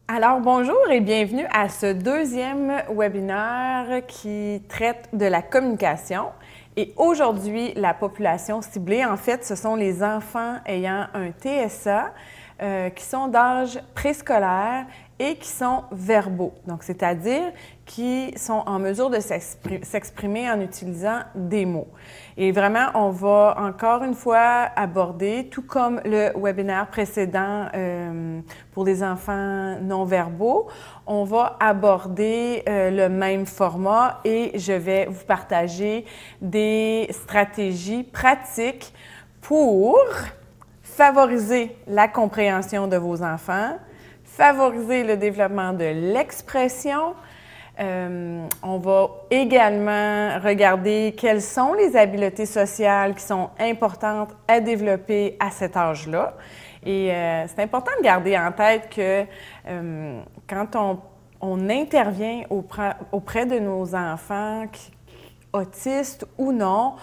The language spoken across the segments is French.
Alors, bonjour et bienvenue à ce deuxième webinaire qui traite de la communication. Et aujourd'hui, la population ciblée, en fait, ce sont les enfants ayant un TSA qui sont d'âge préscolaire et qui sont verbaux, donc c'est-à-dire qui sont en mesure de s'exprimer en utilisant des mots. Et vraiment, on va encore une fois aborder, tout comme le webinaire précédent pour les enfants non-verbaux, on va aborder le même format et je vais vous partager des stratégies pratiques pour favoriser la compréhension de vos enfants, favoriser le développement de l'expression. On va également regarder quelles sont les habiletés sociales qui sont importantes à développer à cet âge-là. Et c'est important de garder en tête que quand on intervient auprès de nos enfants, autistes ou non,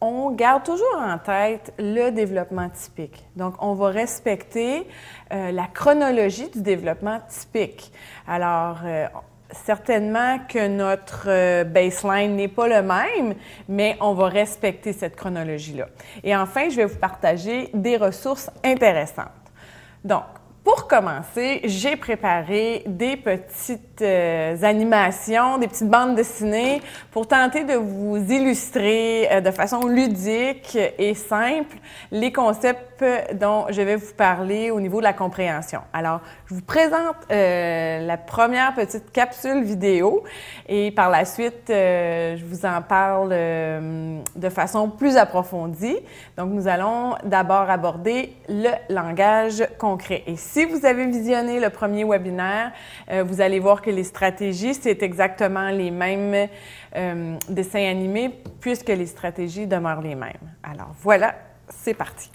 on garde toujours en tête le développement typique. Donc, on va respecter la chronologie du développement typique. Alors, certainement que notre baseline n'est pas le même, mais on va respecter cette chronologie-là. Et enfin, je vais vous partager des ressources intéressantes. Donc, pour commencer, j'ai préparé des petites animations, des petites bandes dessinées pour tenter de vous illustrer de façon ludique et simple les concepts dont je vais vous parler au niveau de la compréhension. Alors, je vous présente la première petite capsule vidéo et par la suite, je vous en parle de façon plus approfondie. Donc, nous allons d'abord aborder le langage concret. Et si vous avez visionné le premier webinaire, vous allez voir que les stratégies, c'est exactement les mêmes dessins animés puisque les stratégies demeurent les mêmes. Alors voilà, c'est parti.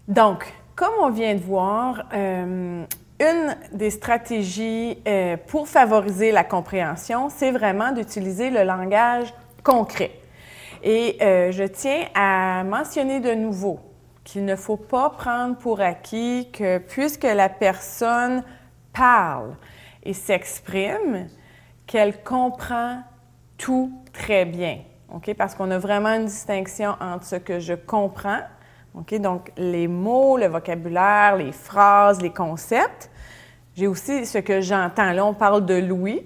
Donc, comme on vient de voir, une des stratégies pour favoriser la compréhension, c'est vraiment d'utiliser le langage concret. Et je tiens à mentionner de nouveau qu'il ne faut pas prendre pour acquis que puisque la personne parle et s'exprime, qu'elle comprend tout très bien. Okay? Parce qu'on a vraiment une distinction entre ce que je comprends, okay? Donc les mots, le vocabulaire, les phrases, les concepts. J'ai aussi ce que j'entends. Là, on parle de l'ouïe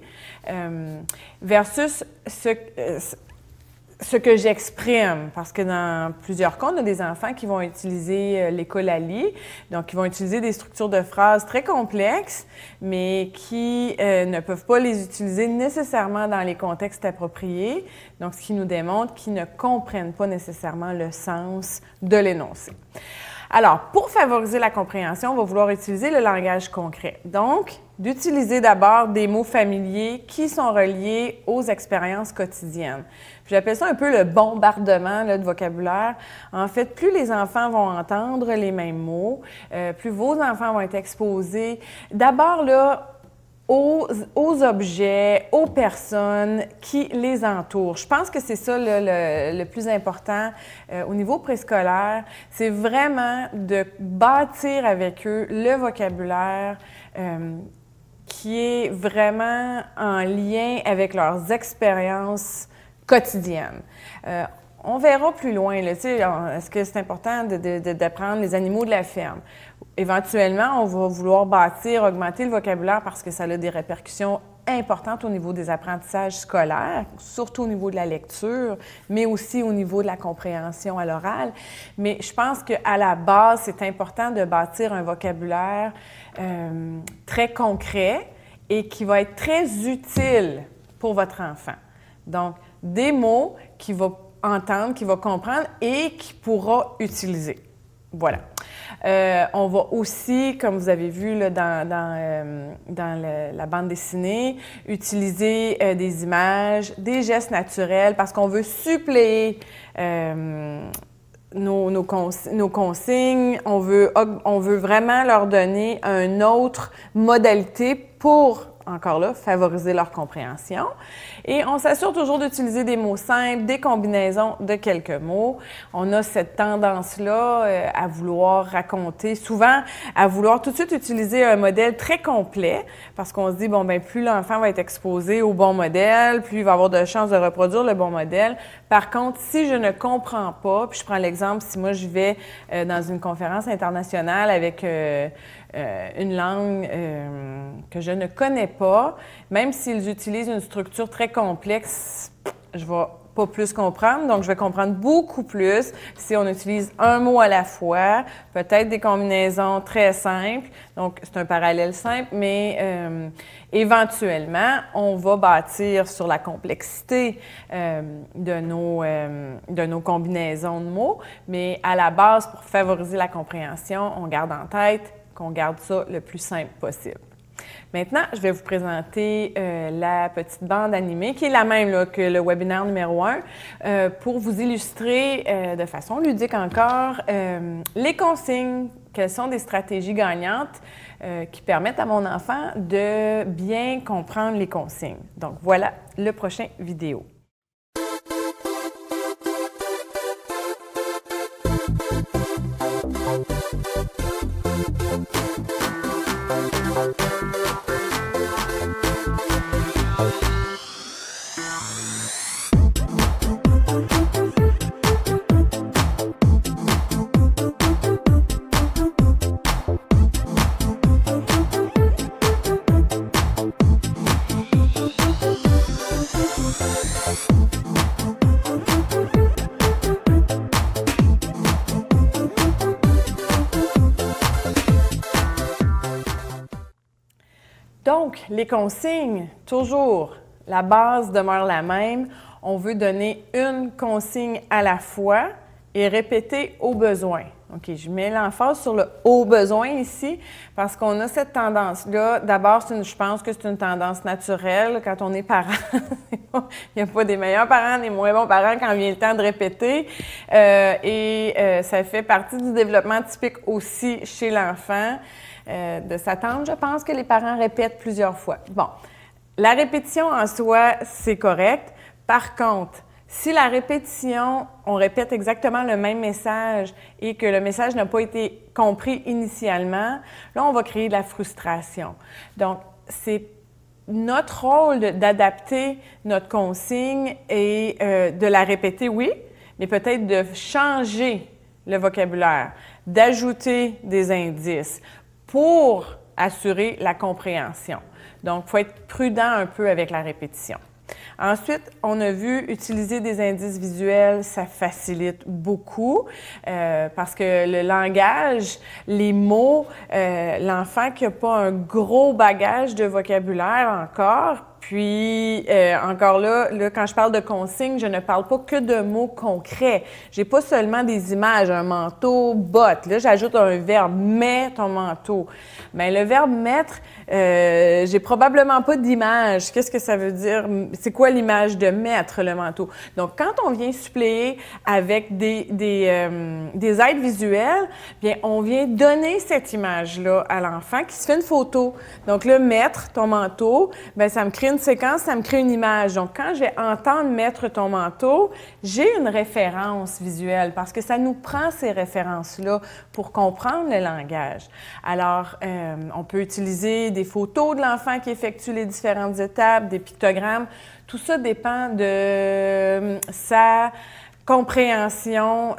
versus ce que j'exprime. Parce que dans plusieurs cas, on a des enfants qui vont utiliser l'écolalie. Donc, ils vont utiliser des structures de phrases très complexes, mais qui ne peuvent pas les utiliser nécessairement dans les contextes appropriés. Donc, ce qui nous démontre qu'ils ne comprennent pas nécessairement le sens de l'énoncé. Alors, pour favoriser la compréhension, on va vouloir utiliser le langage concret. Donc, d'utiliser d'abord des mots familiers qui sont reliés aux expériences quotidiennes. J'appelle ça un peu le bombardement là, de vocabulaire. En fait, plus les enfants vont entendre les mêmes mots, plus vos enfants vont être exposés d'abord là, aux objets, aux personnes qui les entourent. Je pense que c'est ça le plus important au niveau préscolaire, c'est vraiment de bâtir avec eux le vocabulaire qui est vraiment en lien avec leurs expériences quotidiennes. On verra plus loin, là, est-ce que c'est important d'apprendre les animaux de la ferme? Éventuellement, on va vouloir bâtir, augmenter le vocabulaire parce que ça a des répercussions importantes au niveau des apprentissages scolaires, surtout au niveau de la lecture, mais aussi au niveau de la compréhension à l'oral. Mais je pense qu'à la base, c'est important de bâtir un vocabulaire très concret et qui va être très utile pour votre enfant. Donc, des mots qu'il va entendre, qu'il va comprendre et qu'il pourra utiliser. Voilà. On va aussi, comme vous avez vu là, la bande dessinée, utiliser des images, des gestes naturels parce qu'on veut suppléer nos consignes. On veut vraiment leur donner une autre modalité pour, encore là, favoriser leur compréhension. Et on s'assure toujours d'utiliser des mots simples, des combinaisons de quelques mots. On a cette tendance-là à vouloir raconter, souvent à vouloir tout de suite utiliser un modèle très complet parce qu'on se dit, bon, ben plus l'enfant va être exposé au bon modèle, plus il va avoir de chances de reproduire le bon modèle. Par contre, si je ne comprends pas, puis je prends l'exemple, si moi je vais dans une conférence internationale avec une langue que je ne connais pas, même s'ils utilisent une structure très complexe, je vais pas plus comprendre, donc je vais comprendre beaucoup plus si on utilise un mot à la fois, peut-être des combinaisons très simples, donc c'est un parallèle simple, mais éventuellement, on va bâtir sur la complexité de nos combinaisons de mots, mais à la base, pour favoriser la compréhension, on garde en tête qu'on garde ça le plus simple possible. Maintenant, je vais vous présenter la petite bande animée, qui est la même là, que le webinaire numéro 1, pour vous illustrer de façon ludique encore les consignes, quelles sont des stratégies gagnantes qui permettent à mon enfant de bien comprendre les consignes. Donc voilà le prochain vidéo. Donc, les consignes, toujours, la base demeure la même. On veut donner une consigne à la fois et répéter au besoin. OK, je mets l'emphase sur le « au besoin » ici parce qu'on a cette tendance-là. D'abord, je pense que c'est une tendance naturelle quand on est parent. Il n'y a pas des meilleurs parents, des moins bons parents quand vient le temps de répéter. Ça fait partie du développement typique aussi chez l'enfant. De s'attendre, je pense que les parents répètent plusieurs fois. Bon, la répétition en soi, c'est correct. Par contre, si la répétition, on répète exactement le même message et que le message n'a pas été compris initialement, là, on va créer de la frustration. Donc, c'est notre rôle d'adapter notre consigne et de la répéter, oui, mais peut-être de changer le vocabulaire, d'ajouter des indices pour assurer la compréhension. Donc, il faut être prudent un peu avec la répétition. Ensuite, on a vu utiliser des indices visuels, ça facilite beaucoup parce que le langage, les mots, l'enfant qui n'a pas un gros bagage de vocabulaire encore, puis, encore là, quand je parle de consignes, je ne parle pas que de mots concrets. J'ai pas seulement des images, un manteau, botte. Là, j'ajoute un verbe, mets ton manteau. Mais le verbe mettre, j'ai probablement pas d'image. Qu'est-ce que ça veut dire? C'est quoi l'image de mettre le manteau? Donc, quand on vient suppléer avec des aides visuelles, bien, on vient donner cette image-là à l'enfant qui se fait une photo. Donc, là, mettre ton manteau, bien, ça me crée une séquence, ça me crée une image. Donc, quand je vais entendre mettre ton manteau, j'ai une référence visuelle parce que ça nous prend ces références-là pour comprendre le langage. Alors, on peut utiliser des photos de l'enfant qui effectue les différentes étapes, des pictogrammes. Tout ça dépend de sa compréhension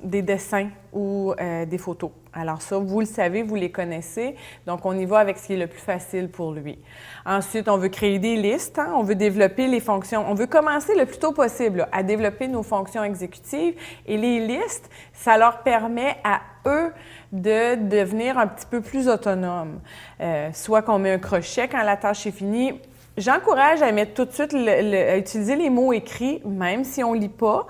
des dessins ou des photos. Alors ça, vous le savez, vous les connaissez, donc on y va avec ce qui est le plus facile pour lui. Ensuite, on veut créer des listes, hein? On veut développer les fonctions, on veut commencer le plus tôt possible là, à développer nos fonctions exécutives et les listes, ça leur permet à eux de devenir un petit peu plus autonomes. Soit qu'on met un crochet quand la tâche est finie. J'encourage à mettre tout de suite, à utiliser les mots écrits, même si on ne lit pas,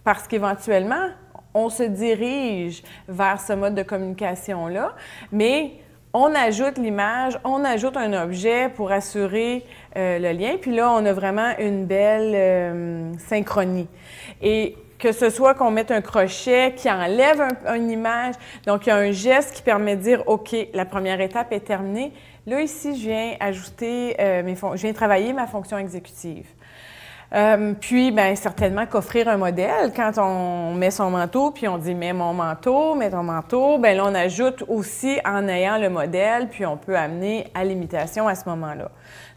parce qu'éventuellement, on se dirige vers ce mode de communication-là, mais on ajoute l'image, on ajoute un objet pour assurer le lien, puis là, on a vraiment une belle synchronie. Et que ce soit qu'on mette un crochet qui enlève une image, donc il y a un geste qui permet de dire « OK, la première étape est terminée ». Là, ici, je viens ajouter, je viens travailler ma fonction exécutive. Puis, bien, certainement qu'offrir un modèle, quand on met son manteau, puis on dit « mets mon manteau, mets ton manteau », bien là, on ajoute aussi en ayant le modèle, puis on peut amener à l'imitation à ce moment-là.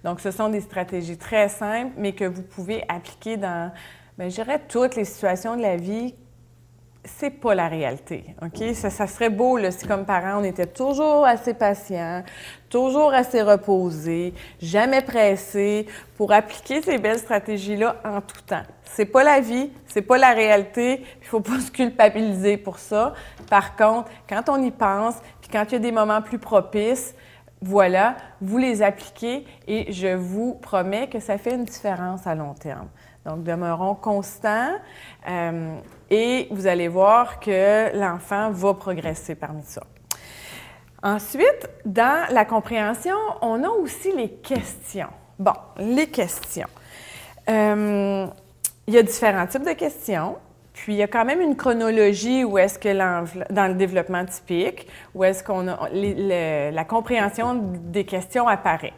Donc, ce sont des stratégies très simples, mais que vous pouvez appliquer dans, bien, je dirais, toutes les situations de la vie. C'est pas la réalité, OK? Ça serait beau, là, si comme parents, on était toujours assez patients, toujours assez reposés, jamais pressés pour appliquer ces belles stratégies-là en tout temps. C'est pas la vie, c'est pas la réalité, il faut pas se culpabiliser pour ça. Par contre, quand on y pense, puis quand il y a des moments plus propices, voilà, vous les appliquez et je vous promets que ça fait une différence à long terme. Donc, demeurons constants et vous allez voir que l'enfant va progresser parmi ça. Ensuite, dans la compréhension, on a aussi les questions. Bon, les questions. Il y a différents types de questions. Puis, il y a quand même une chronologie où est-ce que dans le développement typique, où est-ce qu'on a la compréhension des questions apparaît.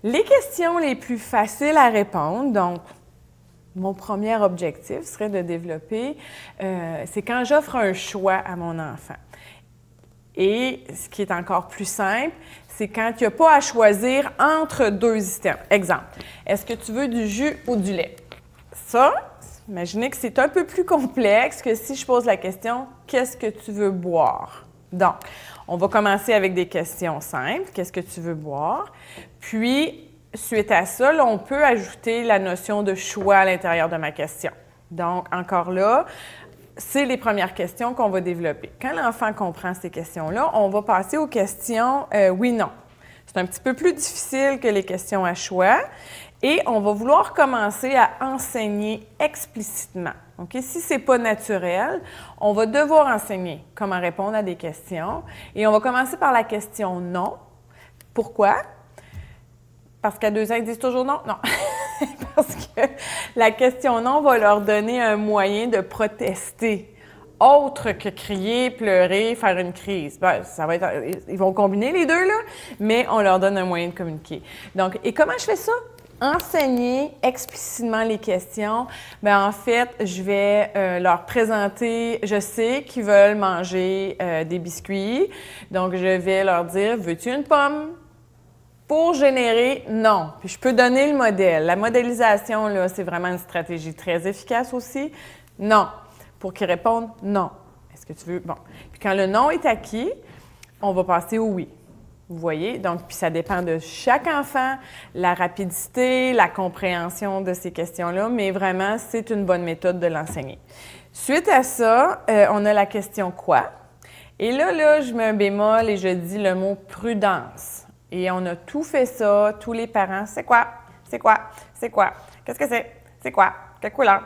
Les questions les plus faciles à répondre, donc, mon premier objectif serait de développer, c'est quand j'offre un choix à mon enfant. Et ce qui est encore plus simple, c'est quand il n'y a pas à choisir entre deux items. Exemple, est-ce que tu veux du jus ou du lait? Ça, imaginez que c'est un peu plus complexe que si je pose la question « Qu'est-ce que tu veux boire? » Donc, on va commencer avec des questions simples. « Qu'est-ce que tu veux boire? » Puis, suite à ça, là, on peut ajouter la notion de choix à l'intérieur de ma question. Donc, encore là, c'est les premières questions qu'on va développer. Quand l'enfant comprend ces questions-là, on va passer aux questions oui-non. C'est un petit peu plus difficile que les questions à choix et on va vouloir commencer à enseigner explicitement. Okay? Si ce n'est pas naturel, on va devoir enseigner comment répondre à des questions et on va commencer par la question non. Pourquoi? Parce qu'à 2 ans, ils disent toujours non? Non. Parce que la question non va leur donner un moyen de protester, autre que crier, pleurer, faire une crise. Ben, ça va être, ils vont combiner les deux, là, mais on leur donne un moyen de communiquer. Donc, et comment je fais ça? Enseigner explicitement les questions. Bien, en fait, je vais leur présenter, je sais qu'ils veulent manger des biscuits, donc je vais leur dire, veux-tu une pomme? Pour générer, non. Puis je peux donner le modèle. La modélisation, là, c'est vraiment une stratégie très efficace aussi. Non. Pour qu'ils répondent non. Est-ce que tu veux? Bon. Puis quand le non est acquis, on va passer au oui. Vous voyez? Donc, puis ça dépend de chaque enfant, la rapidité, la compréhension de ces questions-là, mais vraiment, c'est une bonne méthode de l'enseigner. Suite à ça, on a la question quoi? Et là, je mets un bémol et je dis le mot prudence. Et on a tout fait ça, tous les parents. C'est quoi? C'est quoi? C'est quoi? Qu'est-ce que c'est? C'est quoi? Quelle couleur?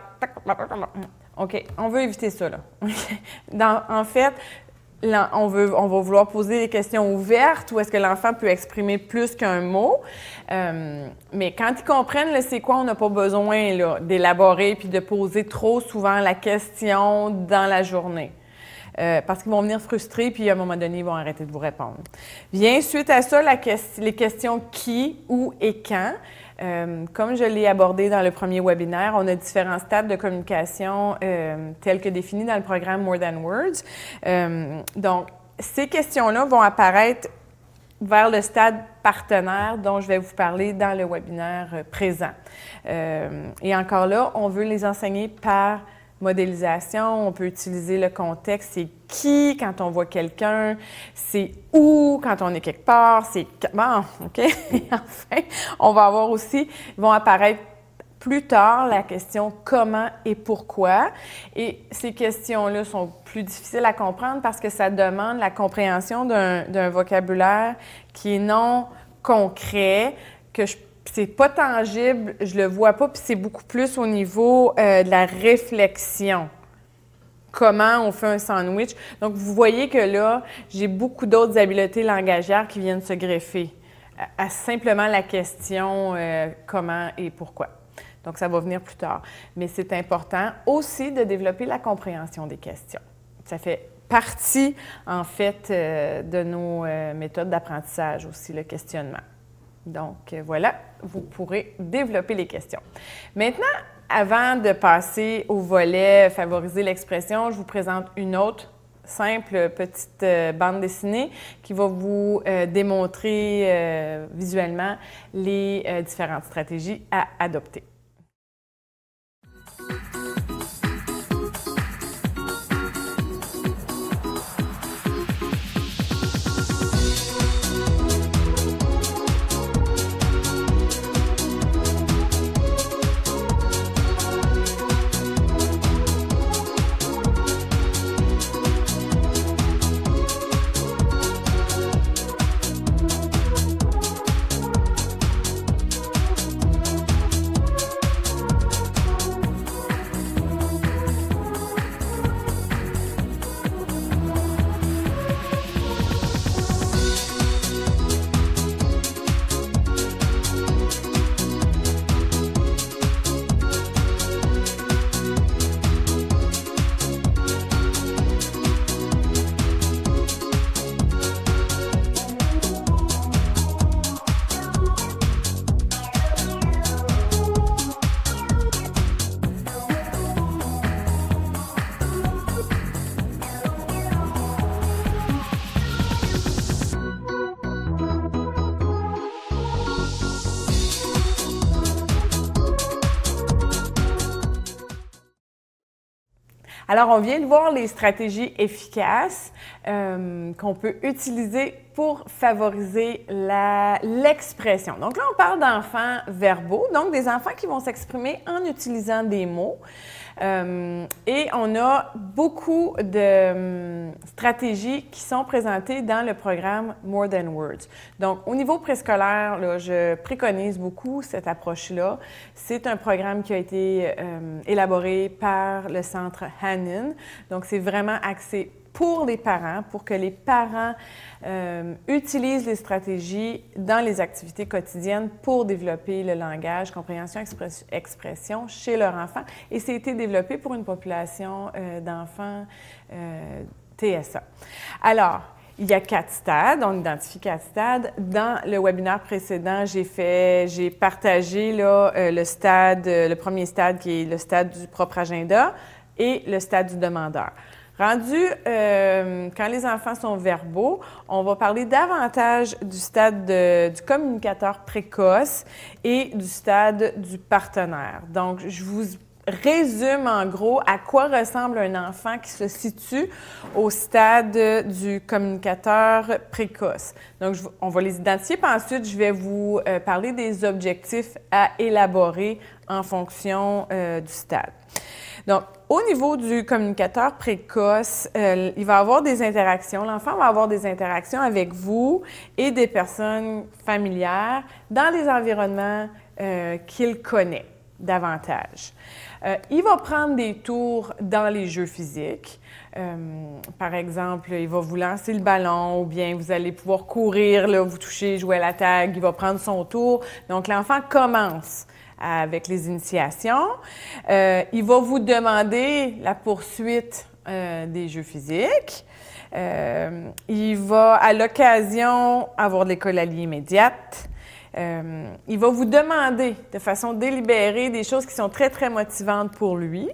OK, on veut éviter ça, là. En fait, on va vouloir poser des questions ouvertes où est-ce que l'enfant peut exprimer plus qu'un mot. Mais quand ils comprennent le c'est quoi, on n'a pas besoin d'élaborer puis de poser trop souvent la question dans la journée. Parce qu'ils vont venir frustrés, puis à un moment donné, ils vont arrêter de vous répondre. Vient suite à ça les questions qui, où et quand. Comme je l'ai abordé dans le premier webinaire, on a différents stades de communication tels que définis dans le programme More Than Words. Donc, ces questions-là vont apparaître vers le stade partenaire dont je vais vous parler dans le webinaire présent. Et encore là, on veut les enseigner par modélisation, on peut utiliser le contexte, c'est qui quand on voit quelqu'un, c'est où quand on est quelque part, c'est comment, OK? Et enfin, on va avoir aussi, vont apparaître plus tard la question comment et pourquoi. Et ces questions-là sont plus difficiles à comprendre parce que ça demande la compréhension d'un vocabulaire qui est non concret, que c'est pas tangible, je le vois pas, puis c'est beaucoup plus au niveau de la réflexion. comment on fait un sandwich. Donc, vous voyez que là, j'ai beaucoup d'autres habiletés langagières qui viennent se greffer à simplement la question comment et pourquoi. Donc, ça va venir plus tard. Mais c'est important aussi de développer la compréhension des questions. Ça fait partie, en fait, de nos méthodes d'apprentissage aussi, le questionnement. Donc, voilà, vous pourrez développer les questions. Maintenant, avant de passer au volet « Favoriser l'expression », je vous présente une autre simple petite bande dessinée qui va vous démontrer visuellement les différentes stratégies à adopter. Alors, on vient de voir les stratégies efficaces qu'on peut utiliser pour favoriser l'expression. Donc là, on parle d'enfants verbaux, donc des enfants qui vont s'exprimer en utilisant des mots. Et on a beaucoup de stratégies qui sont présentées dans le programme More Than Words. Donc, au niveau préscolaire, là, je préconise beaucoup cette approche-là. C'est un programme qui a été élaboré par le Centre Hanen. Donc, c'est vraiment axé pour les parents, pour que les parents utilisent les stratégies dans les activités quotidiennes pour développer le langage, compréhension, expression chez leur enfant. Et c'est été développé pour une population d'enfants TSA. Alors, il y a 4 stades, on identifie 4 stades. Dans le webinaire précédent, j'ai partagé là, le premier stade qui est le stade du propre agenda et le stade du demandeur. Rendu, quand les enfants sont verbaux, on va parler davantage du stade du communicateur précoce et du stade du partenaire. Donc, je vous résume en gros à quoi ressemble un enfant qui se situe au stade du communicateur précoce. Donc, on va les identifier, puis ensuite, je vais vous parler des objectifs à élaborer en fonction du stade. Donc, au niveau du communicateur précoce, il va avoir des interactions. L'enfant va avoir des interactions avec vous et des personnes familières dans des environnements qu'il connaît davantage. Il va prendre des tours dans les jeux physiques. Par exemple, il va vous lancer le ballon ou bien vous allez pouvoir courir, là, vous toucher, jouer à la tag. Il va prendre son tour. Donc, l'enfant commence avec les initiations. Il va vous demander la poursuite des jeux physiques. Il va, à l'occasion, avoir de l'école alliée immédiate. Il va vous demander de façon délibérée des choses qui sont très, très motivantes pour lui,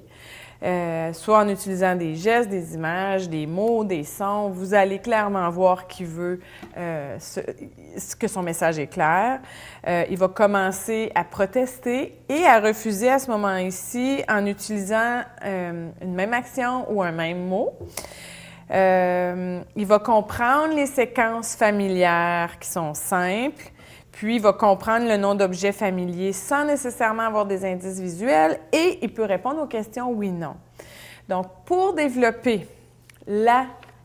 soit en utilisant des gestes, des images, des mots, des sons. Vous allez clairement voir qu'il veut que son message est clair. Il va commencer à protester et à refuser à ce moment-ci en utilisant une même action ou un même mot. Il va comprendre les séquences familières qui sont simples. Puis, il va comprendre le nom d'objet familier sans nécessairement avoir des indices visuels et il peut répondre aux questions oui/non. Donc, pour développer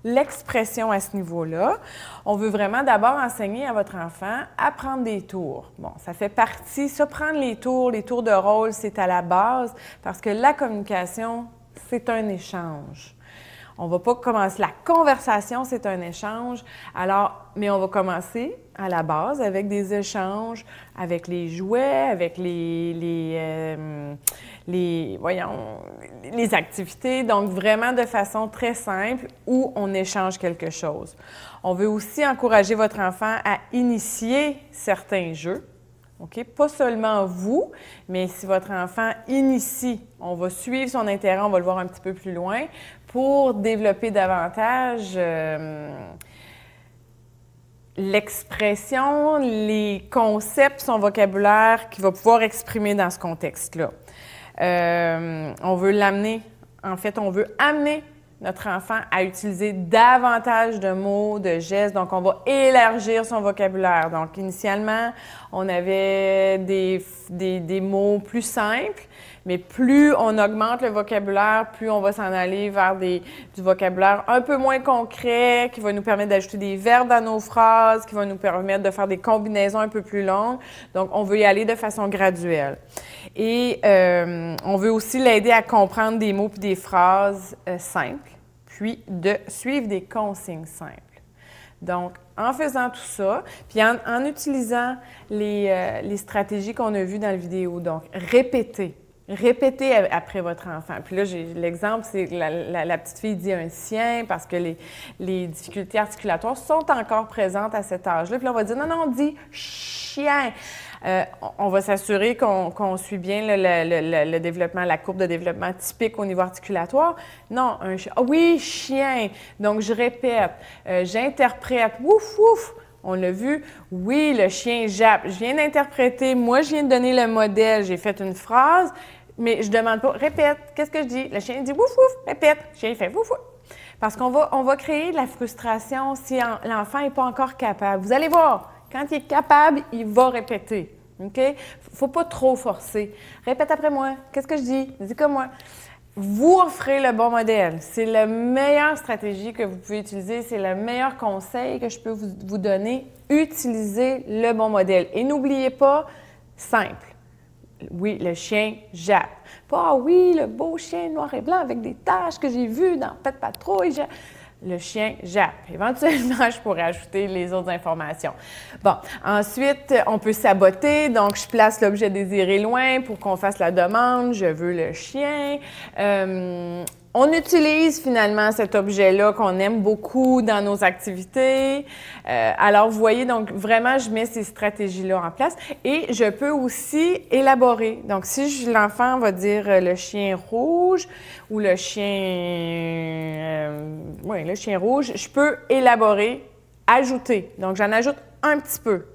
l'expression à ce niveau-là, on veut vraiment d'abord enseigner à votre enfant à prendre des tours. Bon, ça fait partie, ça, prendre les tours de rôle, c'est à la base parce que la communication, c'est un échange. On ne va pas commencer, la conversation, c'est un échange. Alors, mais on va commencer à la base avec des échanges, avec les jouets, avec les activités. Donc, vraiment de façon très simple où on échange quelque chose. On veut aussi encourager votre enfant à initier certains jeux. OK? Pas seulement vous, mais si votre enfant initie, on va suivre son intérêt, on va le voir un petit peu plus loin pour développer davantage l'expression, les concepts, son vocabulaire qu'il va pouvoir exprimer dans ce contexte-là. On veut l'amener, en fait, on veut amener notre enfant à utiliser davantage de mots, de gestes. Donc, on va élargir son vocabulaire. Donc, initialement, on avait des mots plus simples, mais plus on augmente le vocabulaire, plus on va s'en aller vers du vocabulaire un peu moins concret, qui va nous permettre d'ajouter des verbes dans nos phrases, qui va nous permettre de faire des combinaisons un peu plus longues. Donc, on veut y aller de façon graduelle. Et on veut aussi l'aider à comprendre des mots et des phrases simples, puis de suivre des consignes simples. Donc, en faisant tout ça, puis en utilisant les stratégies qu'on a vues dans la vidéo, donc répéter après votre enfant. Puis là, j'ai l'exemple, c'est que la petite fille dit un sien parce que les difficultés articulatoires sont encore présentes à cet âge-là. Puis là, on va dire, non, on dit chien. On va s'assurer qu'on suit bien le développement, la courbe de développement typique au niveau articulatoire. Non, un chien. Ah oui, chien. Donc, je répète, j'interprète. Wouf, wouf. On l'a vu. Oui, le chien jappe. Je viens d'interpréter. Moi, je viens de donner le modèle. J'ai fait une phrase, mais je ne demande pas. Répète. Qu'est-ce que je dis? Le chien dit wouf, wouf. Répète. Le chien fait wouf, wouf. Parce qu'on va créer de la frustration si l'enfant n'est pas encore capable. Vous allez voir. Quand il est capable, il va répéter. OK? Il ne faut pas trop forcer. Répète après moi. Qu'est-ce que je dis? Dis comme moi. Vous offrez le bon modèle. C'est la meilleure stratégie que vous pouvez utiliser. C'est le meilleur conseil que je peux vous donner. Utilisez le bon modèle. Et n'oubliez pas, simple. Oui, le chien jappe. Pas, oui, le beau chien noir et blanc avec des taches que j'ai vues dans Pet Patrouille. Le chien jappe. Éventuellement, je pourrais ajouter les autres informations. Bon, ensuite, on peut saboter. Donc, je place l'objet désiré loin pour qu'on fasse la demande. Je veux le chien. On utilise finalement cet objet-là qu'on aime beaucoup dans nos activités. Alors, vous voyez, donc vraiment, je mets ces stratégies-là en place et je peux aussi élaborer. Donc, si l'enfant va dire le chien rouge ou le chien rouge, je peux élaborer, ajouter. Donc, j'en ajoute un petit peu.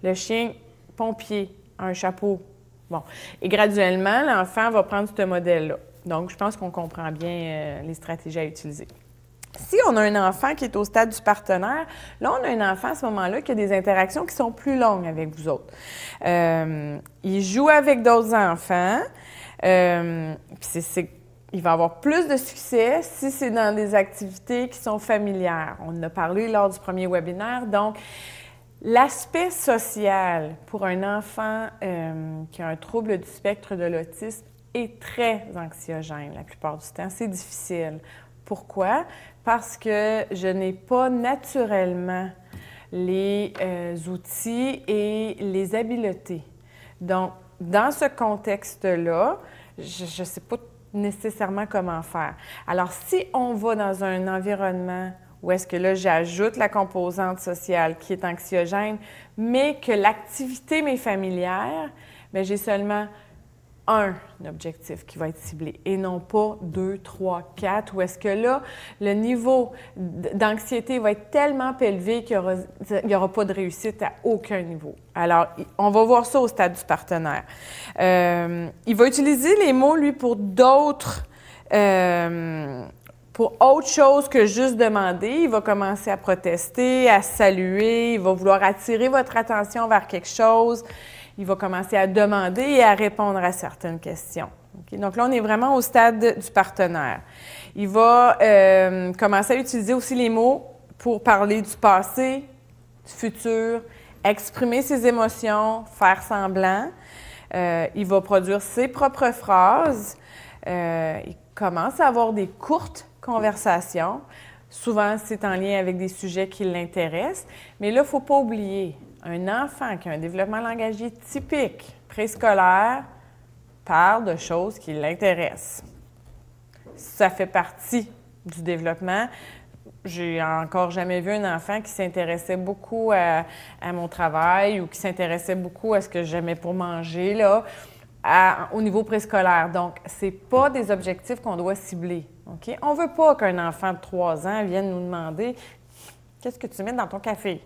Le chien pompier, un chapeau. Bon. Et graduellement, l'enfant va prendre ce modèle-là. Donc, je pense qu'on comprend bien les stratégies à utiliser. Si on a un enfant qui est au stade du partenaire, là, on a un enfant à ce moment-là qui a des interactions qui sont plus longues avec vous autres. Il joue avec d'autres enfants, puis il va avoir plus de succès si c'est dans des activités qui sont familières. On en a parlé lors du premier webinaire. Donc, l'aspect social pour un enfant qui a un trouble du spectre de l'autisme est très anxiogène la plupart du temps. C'est difficile. Pourquoi? Parce que je n'ai pas naturellement les outils et les habiletés. Donc, dans ce contexte-là, je ne sais pas nécessairement comment faire. Alors, si on va dans un environnement où est-ce que là, j'ajoute la composante sociale qui est anxiogène, mais que l'activité m'est familière, bien, j'ai seulement un objectif qui va être ciblé et non pas 2, 3, 4, où est-ce que là, le niveau d'anxiété va être tellement élevé qu'il n'y aura pas de réussite à aucun niveau. Alors, on va voir ça au stade du partenaire. Il va utiliser les mots, lui, pour d'autres... pour autre chose que juste demander. Il va commencer à protester, à saluer, il va vouloir attirer votre attention vers quelque chose. Il va commencer à demander et à répondre à certaines questions. Okay? Donc là, on est vraiment au stade du partenaire. Il va commencer à utiliser aussi les mots pour parler du passé, du futur, exprimer ses émotions, faire semblant. Il va produire ses propres phrases. Il commence à avoir des courtes conversations. Souvent, c'est en lien avec des sujets qui l'intéressent. Mais là, il ne faut pas oublier, un enfant qui a un développement langagier typique, préscolaire, parle de choses qui l'intéressent. Ça fait partie du développement. J'ai encore jamais vu un enfant qui s'intéressait beaucoup à mon travail ou qui s'intéressait beaucoup à ce que j'aimais pour manger, là, au niveau préscolaire. Donc, ce n'est pas des objectifs qu'on doit cibler. Okay? On ne veut pas qu'un enfant de 3 ans vienne nous demander « Qu'est-ce que tu mets dans ton café? »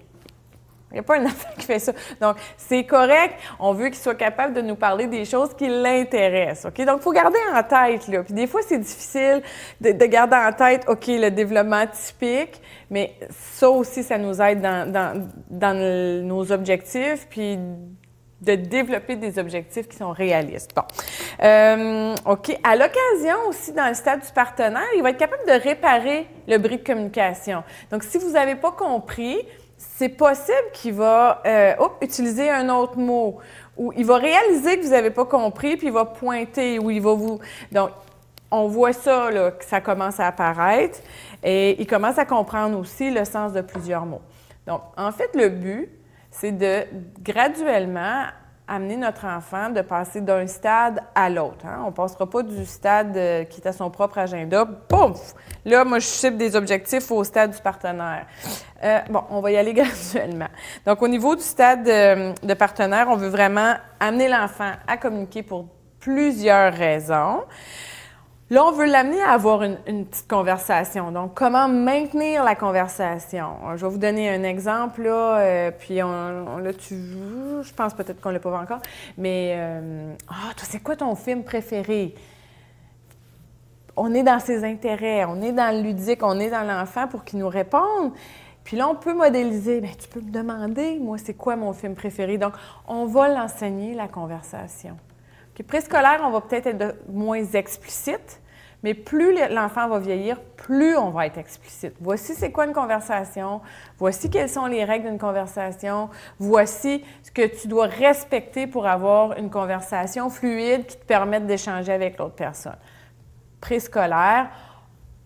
Il n'y a pas un enfant qui fait ça. Donc, c'est correct. On veut qu'il soit capable de nous parler des choses qui l'intéressent. OK? Donc, il faut garder en tête, là. Puis des fois, c'est difficile de garder en tête, OK, le développement typique, mais ça aussi, ça nous aide dans nos objectifs, puis de développer des objectifs qui sont réalistes. Bon. OK. À l'occasion aussi, dans le stade du partenaire, il va être capable de réparer le bris de communication. Donc, si vous n'avez pas compris, c'est possible qu'il va utiliser un autre mot, ou il va réaliser que vous n'avez pas compris, puis il va pointer, ou il va vous... Donc, on voit ça, là, que ça commence à apparaître, et il commence à comprendre aussi le sens de plusieurs mots. Donc, en fait, le but, c'est de graduellement amener notre enfant de passer d'un stade à l'autre. Hein? On ne passera pas du stade qui est à son propre agenda, pouf! Là, moi, je cible des objectifs au stade du partenaire. Bon, on va y aller graduellement. Donc, au niveau du stade de partenaire, on veut vraiment amener l'enfant à communiquer pour plusieurs raisons. Là, on veut l'amener à avoir une petite conversation. Donc, comment maintenir la conversation? Je vais vous donner un exemple, là, puis on l'a-tu vu? Je pense peut-être qu'on ne l'a pas vu encore. Mais, toi, c'est quoi ton film préféré? On est dans ses intérêts, on est dans le ludique, on est dans l'enfant pour qu'il nous réponde. Puis là, on peut modéliser. Bien, tu peux me demander, moi, c'est quoi mon film préféré? Donc, on va l'enseigner, la conversation. Okay, préscolaire, on va peut-être être moins explicite, mais plus l'enfant va vieillir, plus on va être explicite. Voici c'est quoi une conversation, voici quelles sont les règles d'une conversation, voici ce que tu dois respecter pour avoir une conversation fluide qui te permette d'échanger avec l'autre personne. Préscolaire,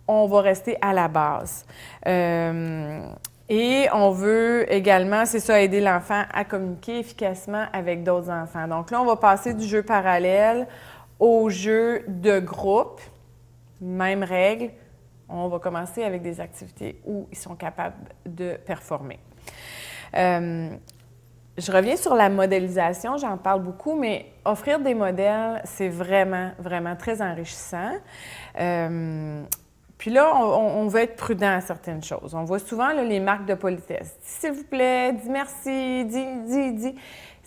on va rester à la base. Et on veut également, c'est ça, aider l'enfant à communiquer efficacement avec d'autres enfants. Donc là, on va passer du jeu parallèle au jeu de groupe. Même règle, on va commencer avec des activités où ils sont capables de performer. Je reviens sur la modélisation, j'en parle beaucoup, mais offrir des modèles, c'est vraiment, vraiment très enrichissant. Puis là, on veut être prudent à certaines choses. On voit souvent là, les marques de politesse. Dis s'il vous plaît, dis merci, dis.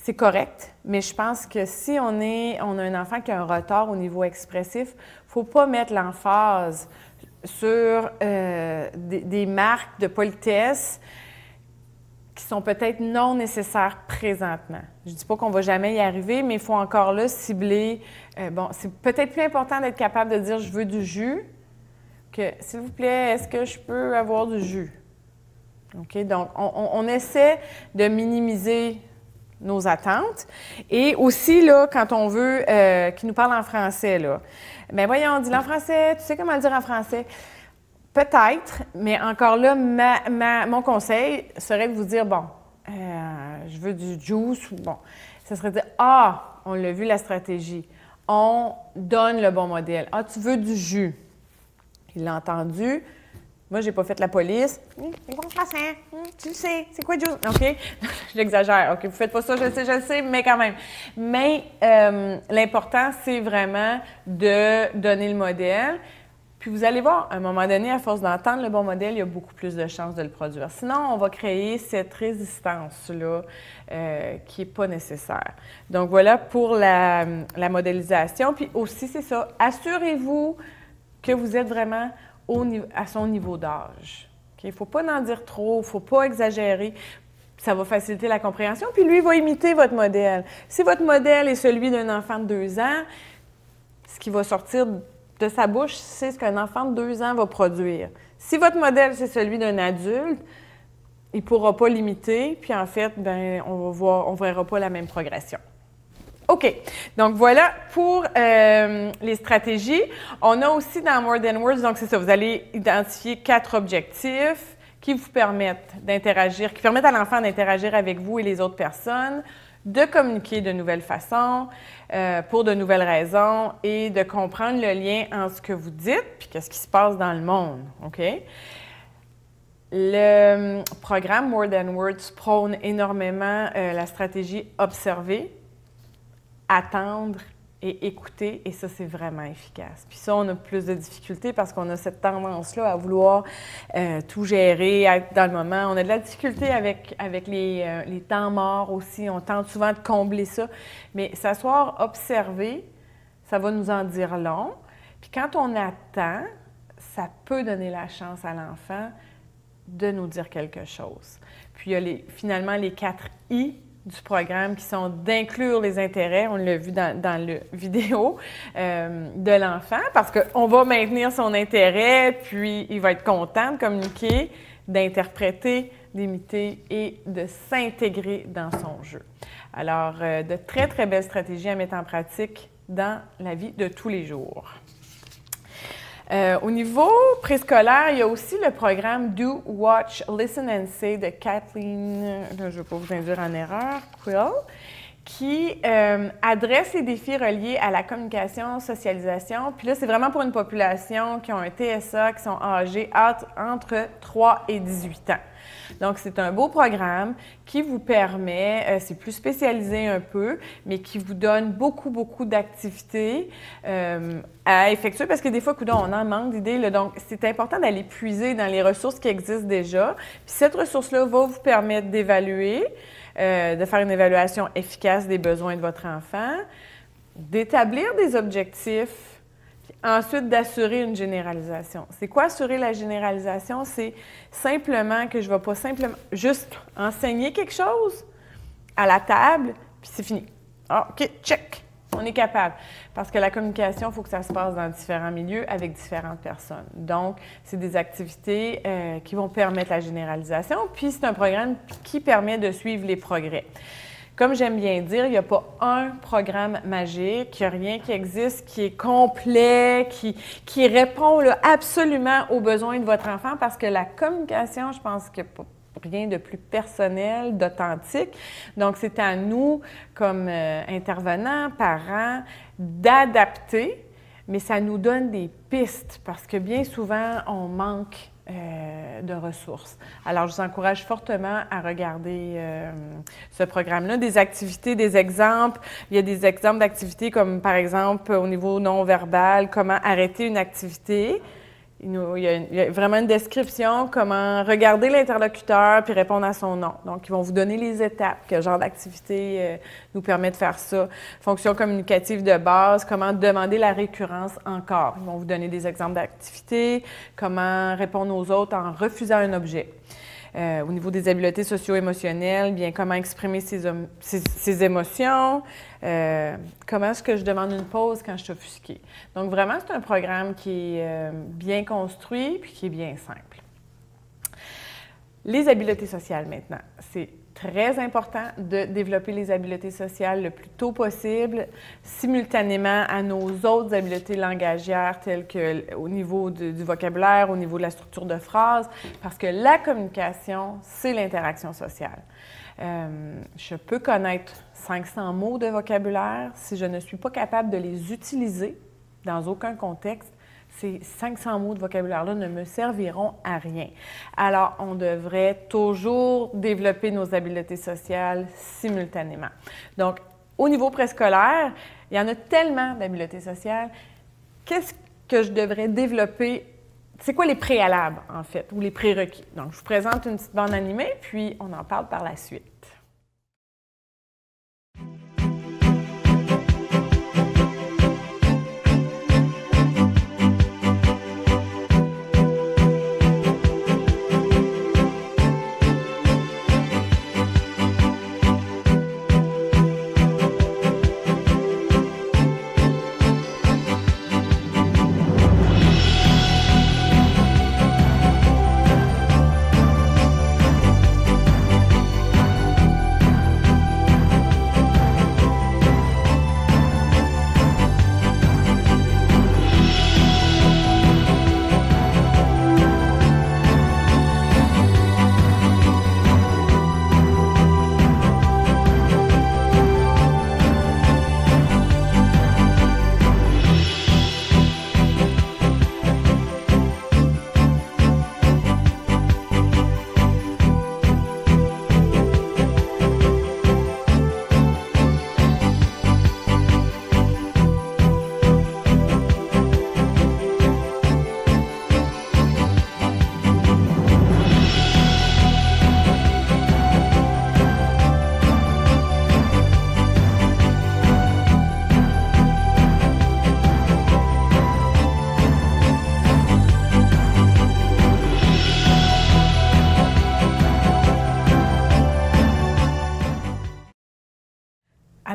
C'est correct, mais je pense que si on a un enfant qui a un retard au niveau expressif, il ne faut pas mettre l'emphase sur des marques de politesse qui sont peut-être non nécessaires présentement. Je ne dis pas qu'on ne va jamais y arriver, mais il faut encore là cibler. C'est peut-être plus important d'être capable de dire « je veux du jus » que « s'il vous plaît, est-ce que je peux avoir du jus? » OK? Donc, on essaie de minimiser nos attentes. Et aussi, là, quand on veut qu'il nous parle en français, là, bien voyons, dis-le en français, tu sais comment le dire en français? Peut-être, mais encore là, mon conseil serait de vous dire, bon, je veux du juice, ou bon, ça serait de dire, on l'a vu la stratégie, on donne le bon modèle. Tu veux du jus. Il l'a entendu. Moi, j'ai pas fait la police. C'est quoi en français? Tu le sais, c'est quoi juice? OK? J'exagère. OK, vous faites pas ça, je le sais, mais quand même. Mais l'important, c'est vraiment de donner le modèle. Puis vous allez voir, à un moment donné, à force d'entendre le bon modèle, il y a beaucoup plus de chances de le produire. Sinon, on va créer cette résistance-là qui n'est pas nécessaire. Donc voilà pour la modélisation. Puis aussi, c'est ça, assurez-vous que vous êtes vraiment à son niveau d'âge. Okay? Il ne faut pas en dire trop, il ne faut pas exagérer. Ça va faciliter la compréhension. Puis lui, il va imiter votre modèle. Si votre modèle est celui d'un enfant de 2 ans, ce qui va sortir de sa bouche, c'est ce qu'un enfant de 2 ans va produire. Si votre modèle, c'est celui d'un adulte, il ne pourra pas l'imiter, puis en fait, on ne verra pas la même progression. OK. Donc, voilà pour les stratégies. On a aussi dans More Than Words, donc c'est ça, vous allez identifier 4 objectifs qui vous permettent d'interagir, qui permettent à l'enfant d'interagir avec vous et les autres personnes, de communiquer de nouvelles façons, pour de nouvelles raisons et de comprendre le lien entre ce que vous dites puis qu'est-ce qui se passe dans le monde. OK? Le programme More Than Words prône énormément la stratégie observer, attendre et écouter, et ça, c'est vraiment efficace. Puis ça, on a plus de difficultés parce qu'on a cette tendance-là à vouloir tout gérer, être dans le moment. On a de la difficulté avec les temps morts aussi. On tente souvent de combler ça. Mais s'asseoir, observer, ça va nous en dire long. Puis quand on attend, ça peut donner la chance à l'enfant de nous dire quelque chose. Puis il y a finalement les 4 I du programme qui sont d'inclure les intérêts, on l'a vu dans la vidéo, de l'enfant, parce qu'on va maintenir son intérêt, puis il va être content de communiquer, d'interpréter, d'imiter et de s'intégrer dans son jeu. Alors, de très, très belles stratégies à mettre en pratique dans la vie de tous les jours. Au niveau préscolaire, il y a aussi le programme Do, Watch, Listen and Say de Kathleen, je ne vais pas vous induire en erreur, Quill, qui adresse les défis reliés à la communication, socialisation. Puis là, c'est vraiment pour une population qui ont un TSA, qui sont âgés entre 3 et 18 ans. Donc, c'est un beau programme qui vous permet, c'est plus spécialisé un peu, mais qui vous donne beaucoup, beaucoup d'activités à effectuer parce que des fois, coudonc, on en manque d'idées. Donc, c'est important d'aller puiser dans les ressources qui existent déjà. Puis cette ressource-là va vous permettre d'évaluer, de faire une évaluation efficace des besoins de votre enfant, d'établir des objectifs, ensuite, d'assurer une généralisation. C'est quoi assurer la généralisation? C'est simplement que je ne vais pas simplement juste enseigner quelque chose à la table, puis c'est fini. Ah, OK, check! On est capable. Parce que la communication, il faut que ça se passe dans différents milieux avec différentes personnes. Donc, c'est des activités qui vont permettre la généralisation, puis c'est un programme qui permet de suivre les progrès. Comme j'aime bien dire, il n'y a pas un programme magique, il n'y a rien qui existe qui est complet, qui répond là, absolument aux besoins de votre enfant parce que la communication, je pense qu'il n'y a pas rien de plus personnel, d'authentique. Donc, c'est à nous, comme intervenants, parents, d'adapter, mais ça nous donne des pistes parce que bien souvent, on manque de ressources. Alors, je vous encourage fortement à regarder ce programme-là. Des activités, des exemples. Il y a des exemples d'activités comme, par exemple, au niveau non-verbal, comment arrêter une activité. Il y a vraiment une description, comment regarder l'interlocuteur puis répondre à son nom. Donc, ils vont vous donner les étapes, quel genre d'activité nous permet de faire ça. Fonction communicative de base, comment demander la récurrence encore. Ils vont vous donner des exemples d'activités, comment répondre aux autres en refusant un objet. Au niveau des habiletés socio-émotionnelles, bien comment exprimer ses émotions, comment est-ce que je demande une pause quand je suis offusquée. Donc vraiment, c'est un programme qui est bien construit puis qui est bien simple. Les habiletés sociales maintenant, c'est très important de développer les habiletés sociales le plus tôt possible, simultanément à nos autres habiletés langagières, telles que au niveau du vocabulaire, au niveau de la structure de phrase, parce que la communication, c'est l'interaction sociale. Je peux connaître 500 mots de vocabulaire, si je ne suis pas capable de les utiliser dans aucun contexte, ces 500 mots de vocabulaire-là ne me serviront à rien. Alors, on devrait toujours développer nos habiletés sociales simultanément. Donc, au niveau préscolaire, il y en a tellement d'habiletés sociales. Qu'est-ce que je devrais développer? C'est quoi les préalables, en fait, ou les prérequis? Donc, je vous présente une petite bande animée, puis on en parle par la suite.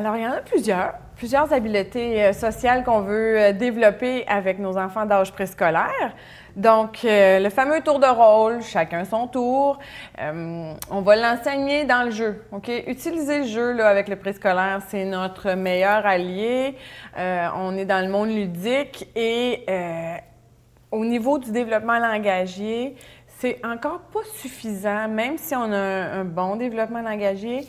Alors, il y en a plusieurs habiletés sociales qu'on veut développer avec nos enfants d'âge préscolaire. Donc, le fameux tour de rôle, chacun son tour, on va l'enseigner dans le jeu, OK? Utiliser le jeu là, avec le préscolaire, c'est notre meilleur allié. On est dans le monde ludique et au niveau du développement langagier, c'est encore pas suffisant, même si on a un bon développement langagier,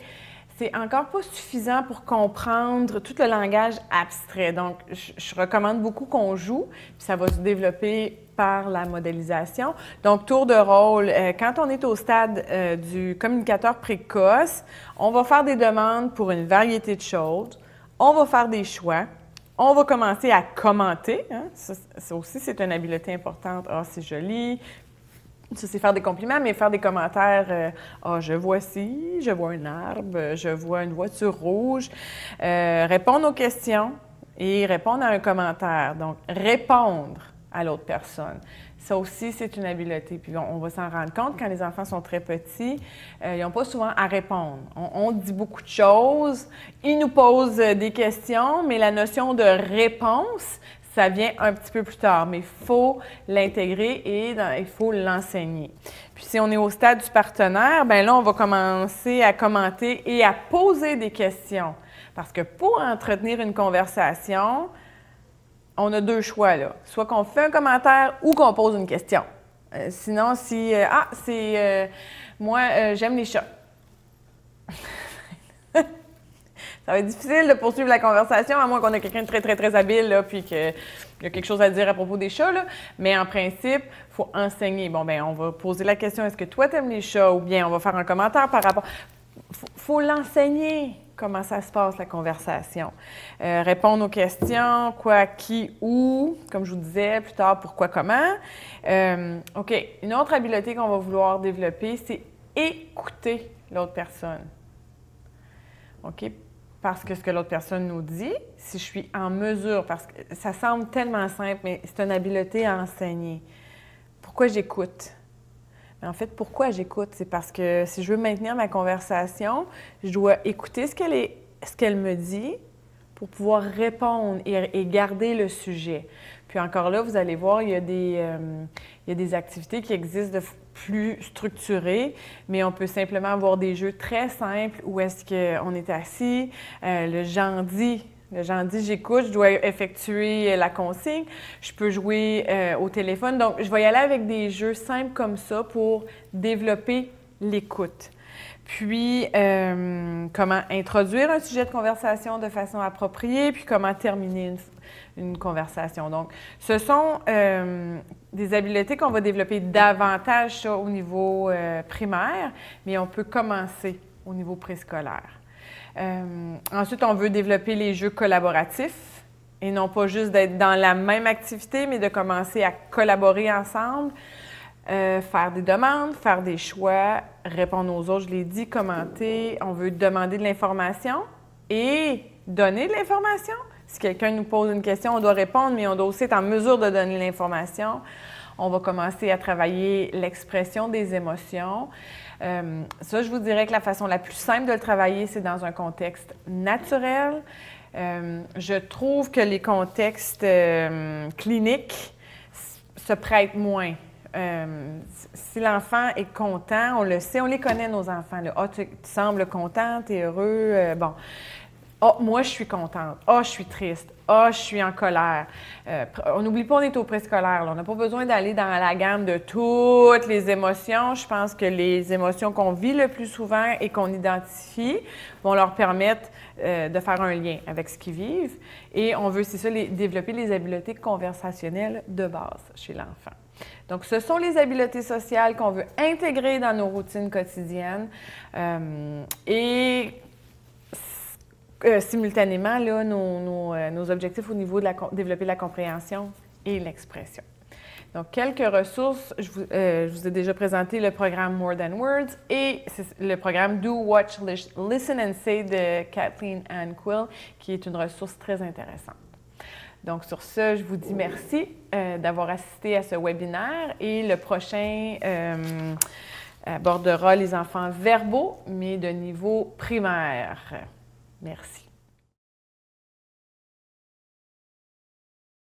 c'est encore pas suffisant pour comprendre tout le langage abstrait. Donc, je recommande beaucoup qu'on joue, puis ça va se développer par la modélisation. Donc, tour de rôle, quand on est au stade du communicateur précoce, on va faire des demandes pour une variété de choses, on va faire des choix, on va commencer à commenter. Hein? Ça aussi, c'est une habileté importante. Ah, c'est joli. Ça, c'est faire des compliments, mais faire des commentaires. Ah, je vois ci, je vois un arbre, je vois une voiture rouge. Répondre aux questions et répondre à un commentaire. Donc, répondre à l'autre personne. Ça aussi, c'est une habileté. Puis on va s'en rendre compte quand les enfants sont très petits, ils n'ont pas souvent à répondre. On dit beaucoup de choses, ils nous posent des questions, mais la notion de réponse, ça vient un petit peu plus tard, mais il faut l'intégrer et il faut l'enseigner. Puis si on est au stade du partenaire, bien là, on va commencer à commenter et à poser des questions. Parce que pour entretenir une conversation, on a deux choix, là. Soit qu'on fait un commentaire ou qu'on pose une question. Sinon, si « Ah, c'est... moi, j'aime les chats. » Ça va être difficile de poursuivre la conversation, à moins qu'on ait quelqu'un de très, très, très habile, là, puis qu'il y a quelque chose à dire à propos des chats, là. Mais en principe, il faut enseigner. Bon, bien, on va poser la question « Est-ce que toi, tu aimes les chats? » Ou bien on va faire un commentaire par rapport... Faut l'enseigner, comment ça se passe, la conversation. Répondre aux questions, quoi, qui, où, comme je vous disais plus tard, pourquoi, comment. OK, une autre habileté qu'on va vouloir développer, c'est écouter l'autre personne. OK? Parce que ce que l'autre personne nous dit, si je suis en mesure, parce que ça semble tellement simple, mais c'est une habileté à enseigner. Pourquoi j'écoute? Mais en fait, pourquoi j'écoute? C'est parce que si je veux maintenir ma conversation, je dois écouter ce qu'elle me dit pour pouvoir répondre et garder le sujet. Puis encore là, vous allez voir, il y a des activités qui existent de plus structurées, mais on peut simplement avoir des jeux très simples où est-ce qu'on est assis, le j'en-dis. Le j'en-dis, j'écoute, je dois effectuer la consigne, je peux jouer au téléphone. Donc, je vais y aller avec des jeux simples comme ça pour développer l'écoute. Puis, comment introduire un sujet de conversation de façon appropriée, puis comment terminer une conversation. Donc, ce sont des habiletés qu'on va développer davantage ça, au niveau primaire, mais on peut commencer au niveau préscolaire. Ensuite, on veut développer les jeux collaboratifs et non pas juste d'être dans la même activité, mais de commencer à collaborer ensemble, faire des demandes, faire des choix, répondre aux autres, je l'ai dit, commenter. On veut demander de l'information et donner de l'information. Si quelqu'un nous pose une question, on doit répondre, mais on doit aussi être en mesure de donner l'information. On va commencer à travailler l'expression des émotions. Ça, je vous dirais que la façon la plus simple de le travailler, c'est dans un contexte naturel. Je trouve que les contextes cliniques se prêtent moins. Si l'enfant est content, on le sait, on les connaît, nos enfants. « Ah, tu sembles content, tu es heureux. Bon. Ah, moi, je suis contente. Ah, je suis triste. Ah, je suis en colère. On n'oublie pas, on est au préscolaire. Là. On n'a pas besoin d'aller dans la gamme de toutes les émotions. Je pense que les émotions qu'on vit le plus souvent et qu'on identifie vont leur permettre de faire un lien avec ce qu'ils vivent. Et on veut, c'est ça, développer les habiletés conversationnelles de base chez l'enfant. Donc, ce sont les habiletés sociales qu'on veut intégrer dans nos routines quotidiennes simultanément, là, nos objectifs au niveau de développer la compréhension et l'expression. Donc, quelques ressources. Je vous ai déjà présenté le programme More Than Words et le programme Do, Watch, Listen and Say de Kathleen Ann Quill, qui est une ressource très intéressante. Donc, sur ce, je vous dis merci d'avoir assisté à ce webinaire et le prochain abordera les enfants verbaux, mais de niveau primaire. Merci.